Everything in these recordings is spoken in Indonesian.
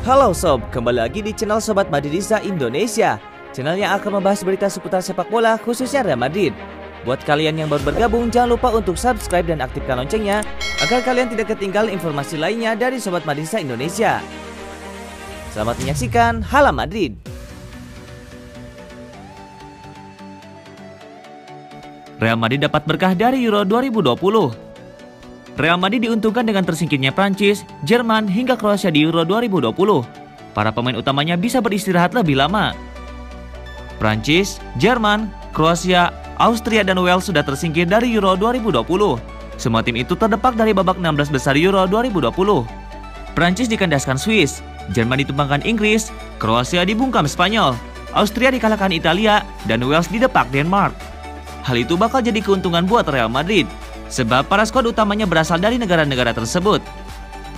Halo sob, kembali lagi di channel Sobat Madridista Indonesia, channel yang akan membahas berita seputar sepak bola khususnya Real Madrid. Buat kalian yang baru bergabung, jangan lupa untuk subscribe dan aktifkan loncengnya agar kalian tidak ketinggalan informasi lainnya dari Sobat Madridista Indonesia. Selamat menyaksikan Hala Madrid. Real Madrid dapat berkah dari Euro 2020. Real Madrid diuntungkan dengan tersingkirnya Prancis, Jerman, hingga Kroasia di Euro 2020. Para pemain utamanya bisa beristirahat lebih lama. Prancis, Jerman, Kroasia, Austria, dan Wales sudah tersingkir dari Euro 2020. Semua tim itu terdepak dari babak 16 besar Euro 2020. Prancis dikandaskan Swiss, Jerman ditumbangkan Inggris, Kroasia dibungkam Spanyol, Austria dikalahkan Italia, dan Wales didepak Denmark. Hal itu bakal jadi keuntungan buat Real Madrid, sebab para skuad utamanya berasal dari negara-negara tersebut.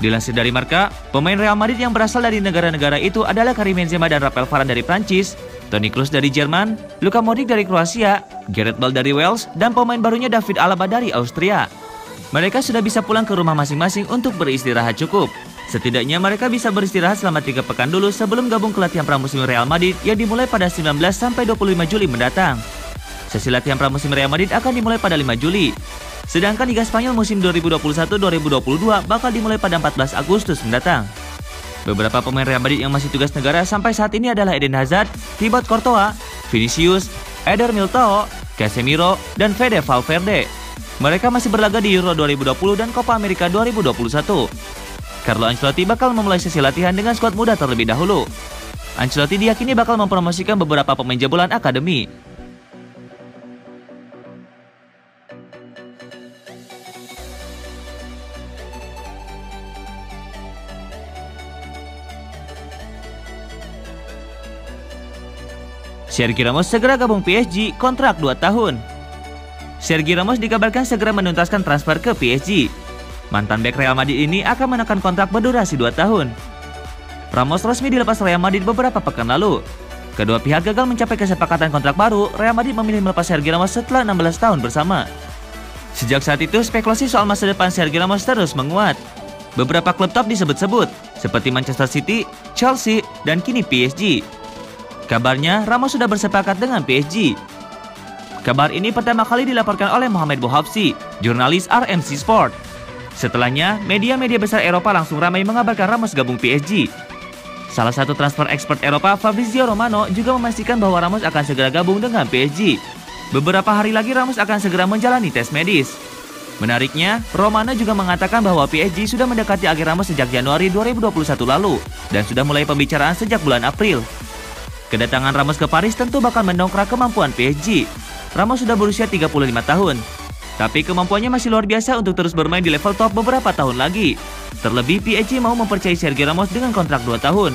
Dilansir dari Marca, pemain Real Madrid yang berasal dari negara-negara itu adalah Karim Benzema dan Rafael Varane dari Prancis, Toni Kroos dari Jerman, Luka Modric dari Kroasia, Gareth Bale dari Wales, dan pemain barunya David Alaba dari Austria. Mereka sudah bisa pulang ke rumah masing-masing untuk beristirahat cukup. Setidaknya mereka bisa beristirahat selama 3 pekan dulu sebelum gabung ke latihan pramusim Real Madrid yang dimulai pada 19 sampai 25 Juli mendatang. Sesi latihan pramusim Real Madrid akan dimulai pada 5 Juli. Sedangkan Liga Spanyol musim 2021-2022 bakal dimulai pada 14 Agustus mendatang. Beberapa pemain Real Madrid yang masih tugas negara sampai saat ini adalah Eden Hazard, Thibaut Courtois, Vinicius, Eder Militao, Casemiro, dan Fede Valverde. Mereka masih berlaga di Euro 2020 dan Copa America 2021. Carlo Ancelotti bakal memulai sesi latihan dengan skuad muda terlebih dahulu. Ancelotti diyakini bakal mempromosikan beberapa pemain jebolan akademi. Sergio Ramos segera gabung PSG, kontrak 2 tahun. Sergio Ramos dikabarkan segera menuntaskan transfer ke PSG. Mantan bek Real Madrid ini akan menekan kontrak berdurasi 2 tahun. Ramos resmi dilepas Real Madrid beberapa pekan lalu. Kedua pihak gagal mencapai kesepakatan kontrak baru. Real Madrid memilih melepas Sergio Ramos setelah 16 tahun bersama. Sejak saat itu, spekulasi soal masa depan Sergio Ramos terus menguat. Beberapa klub top disebut-sebut, seperti Manchester City, Chelsea, dan kini PSG. Kabarnya, Ramos sudah bersepakat dengan PSG. Kabar ini pertama kali dilaporkan oleh Mohamed Bouhafsi, jurnalis RMC Sport. Setelahnya, media-media besar Eropa langsung ramai mengabarkan Ramos gabung PSG. Salah satu transfer expert Eropa, Fabrizio Romano, juga memastikan bahwa Ramos akan segera gabung dengan PSG. Beberapa hari lagi Ramos akan segera menjalani tes medis. Menariknya, Romano juga mengatakan bahwa PSG sudah mendekati akhir Ramos sejak Januari 2021 lalu dan sudah mulai pembicaraan sejak bulan April. Kedatangan Ramos ke Paris tentu bakal mendongkrak kemampuan PSG. Ramos sudah berusia 35 tahun. Tapi kemampuannya masih luar biasa untuk terus bermain di level top beberapa tahun lagi. Terlebih PSG mau mempercayai Sergio Ramos dengan kontrak 2 tahun.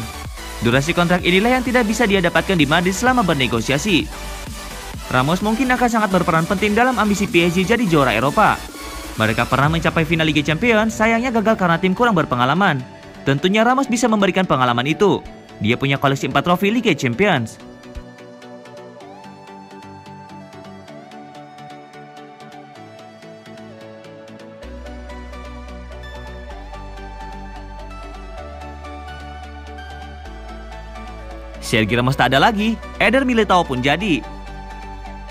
Durasi kontrak inilah yang tidak bisa dia dapatkan di Madrid selama bernegosiasi. Ramos mungkin akan sangat berperan penting dalam ambisi PSG jadi juara Eropa. Mereka pernah mencapai final Liga Champions, sayangnya gagal karena tim kurang berpengalaman. Tentunya Ramos bisa memberikan pengalaman itu. Dia punya koleksi 4 trofi Liga Champions. Sergio Ramos tak ada lagi, Eder Militao pun jadi.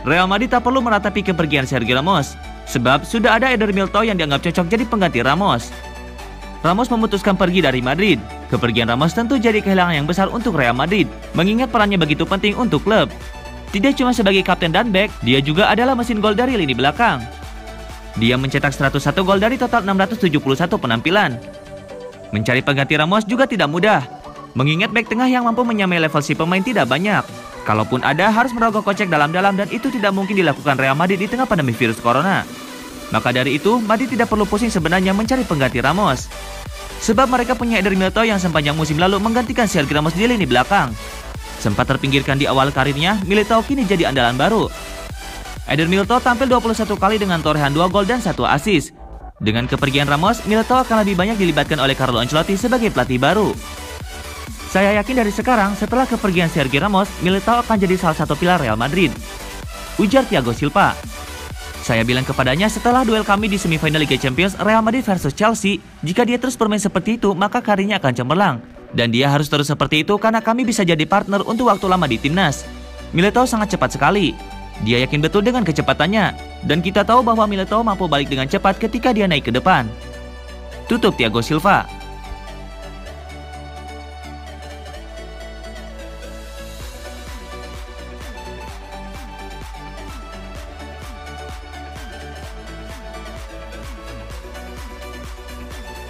Real Madrid tak perlu meratapi kepergian Sergio Ramos, sebab sudah ada Eder Militao yang dianggap cocok jadi pengganti Ramos. Ramos memutuskan pergi dari Madrid. Kepergian Ramos tentu jadi kehilangan yang besar untuk Real Madrid, mengingat perannya begitu penting untuk klub. Tidak cuma sebagai kapten dan bek, dia juga adalah mesin gol dari lini belakang. Dia mencetak 101 gol dari total 671 penampilan. Mencari pengganti Ramos juga tidak mudah, mengingat bek tengah yang mampu menyamai level si pemain tidak banyak. Kalaupun ada, harus merogoh kocek dalam-dalam dan itu tidak mungkin dilakukan Real Madrid di tengah pandemi virus corona. Maka dari itu, Madrid tidak perlu pusing sebenarnya mencari pengganti Ramos. Sebab mereka punya Eder Militao yang sepanjang musim lalu menggantikan Sergio Ramos di lini belakang. Sempat terpinggirkan di awal karirnya, Militao kini jadi andalan baru. Eder Militao tampil 21 kali dengan torehan 2 gol dan 1 assist. Dengan kepergian Ramos, Militao akan lebih banyak dilibatkan oleh Carlo Ancelotti sebagai pelatih baru. Saya yakin dari sekarang, setelah kepergian Sergio Ramos, Militao akan jadi salah satu pilar Real Madrid, ujar Thiago Silva. Saya bilang kepadanya setelah duel kami di semifinal Liga Champions Real Madrid versus Chelsea, jika dia terus bermain seperti itu maka karirnya akan cemerlang. Dan dia harus terus seperti itu karena kami bisa jadi partner untuk waktu lama di timnas. Militao sangat cepat sekali. Dia yakin betul dengan kecepatannya. Dan kita tahu bahwa Militao mampu balik dengan cepat ketika dia naik ke depan. Tutup Thiago Silva.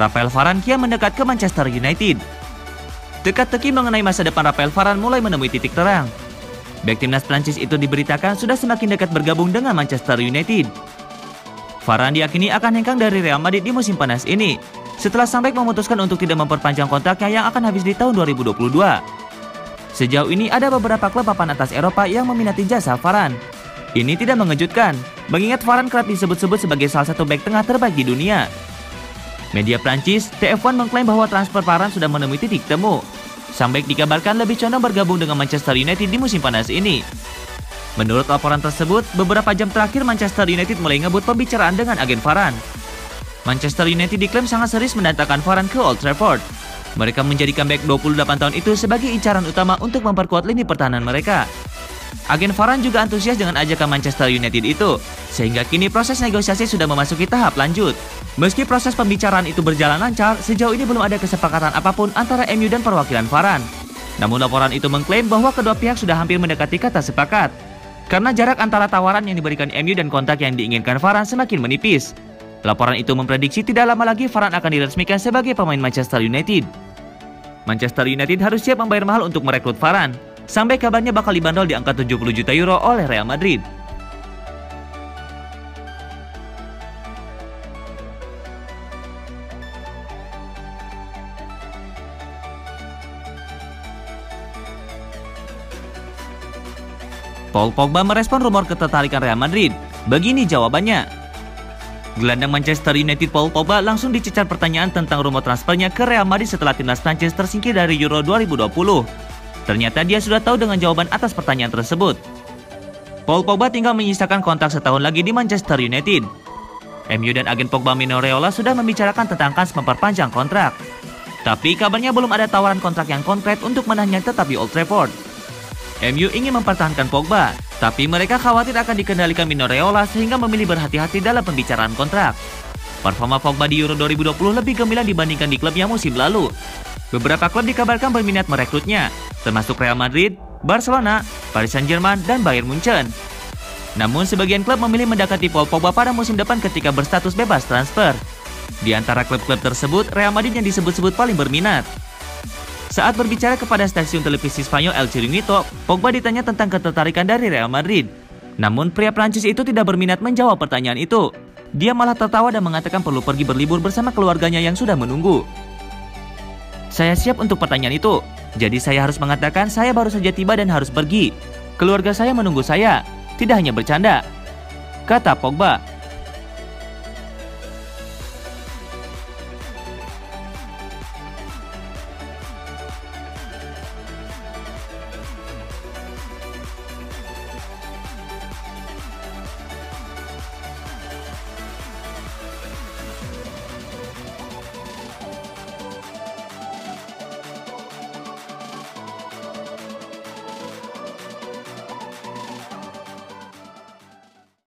Rafael Varane kian mendekat ke Manchester United. Teka-teki mengenai masa depan Rafael Varane mulai menemui titik terang. Bek timnas Prancis itu diberitakan sudah semakin dekat bergabung dengan Manchester United. Varane diyakini akan hengkang dari Real Madrid di musim panas ini, setelah sampai memutuskan untuk tidak memperpanjang kontraknya yang akan habis di tahun 2022. Sejauh ini ada beberapa klub papan atas Eropa yang meminati jasa Varane. Ini tidak mengejutkan, mengingat Varane kerap disebut-sebut sebagai salah satu bek tengah terbaik di dunia. Media Prancis, TF1 mengklaim bahwa transfer Varane sudah menemui titik temu. Sang bek dikabarkan lebih condong bergabung dengan Manchester United di musim panas ini. Menurut laporan tersebut, beberapa jam terakhir Manchester United mulai ngebut pembicaraan dengan agen Varane. Manchester United diklaim sangat serius mendatangkan Varane ke Old Trafford. Mereka menjadikan bek 28 tahun itu sebagai incaran utama untuk memperkuat lini pertahanan mereka. Agen Varane juga antusias dengan ajakan Manchester United itu, sehingga kini proses negosiasi sudah memasuki tahap lanjut. Meski proses pembicaraan itu berjalan lancar, sejauh ini belum ada kesepakatan apapun antara MU dan perwakilan Varane. Namun laporan itu mengklaim bahwa kedua pihak sudah hampir mendekati kata sepakat, karena jarak antara tawaran yang diberikan MU dan kontrak yang diinginkan Varane semakin menipis. Laporan itu memprediksi tidak lama lagi Varane akan diresmikan sebagai pemain Manchester United. Manchester United harus siap membayar mahal untuk merekrut Varane. Sampai kabarnya bakal dibanderol di angka 70 juta euro oleh Real Madrid. Paul Pogba merespon rumor ketertarikan Real Madrid. Begini jawabannya. Gelandang Manchester United Paul Pogba langsung dicecar pertanyaan tentang rumor transfernya ke Real Madrid setelah timnas Prancis tersingkir dari Euro 2020. Ternyata dia sudah tahu dengan jawaban atas pertanyaan tersebut. Paul Pogba tinggal menyisakan kontrak setahun lagi di Manchester United. MU dan agen Pogba Mino Raiola sudah membicarakan tentang kans memperpanjang kontrak. Tapi kabarnya belum ada tawaran kontrak yang konkret untuk menahannya tetap di Old Trafford. MU ingin mempertahankan Pogba, tapi mereka khawatir akan dikendalikan Mino Raiola sehingga memilih berhati-hati dalam pembicaraan kontrak. Performa Pogba di Euro 2020 lebih gemilang dibandingkan di klubnya musim lalu. Beberapa klub dikabarkan berminat merekrutnya, termasuk Real Madrid, Barcelona, Paris Saint-Germain, dan Bayern Munchen. Namun sebagian klub memilih mendekati Paul Pogba pada musim depan ketika berstatus bebas transfer. Di antara klub-klub tersebut, Real Madrid yang disebut-sebut paling berminat. Saat berbicara kepada stasiun televisi Spanyol El Chiringuito, Pogba ditanya tentang ketertarikan dari Real Madrid. Namun pria Prancis itu tidak berminat menjawab pertanyaan itu. Dia malah tertawa dan mengatakan perlu pergi berlibur bersama keluarganya yang sudah menunggu. Saya siap untuk pertanyaan itu, jadi saya harus mengatakan saya baru saja tiba dan harus pergi. Keluarga saya menunggu saya, tidak hanya bercanda, kata Pogba.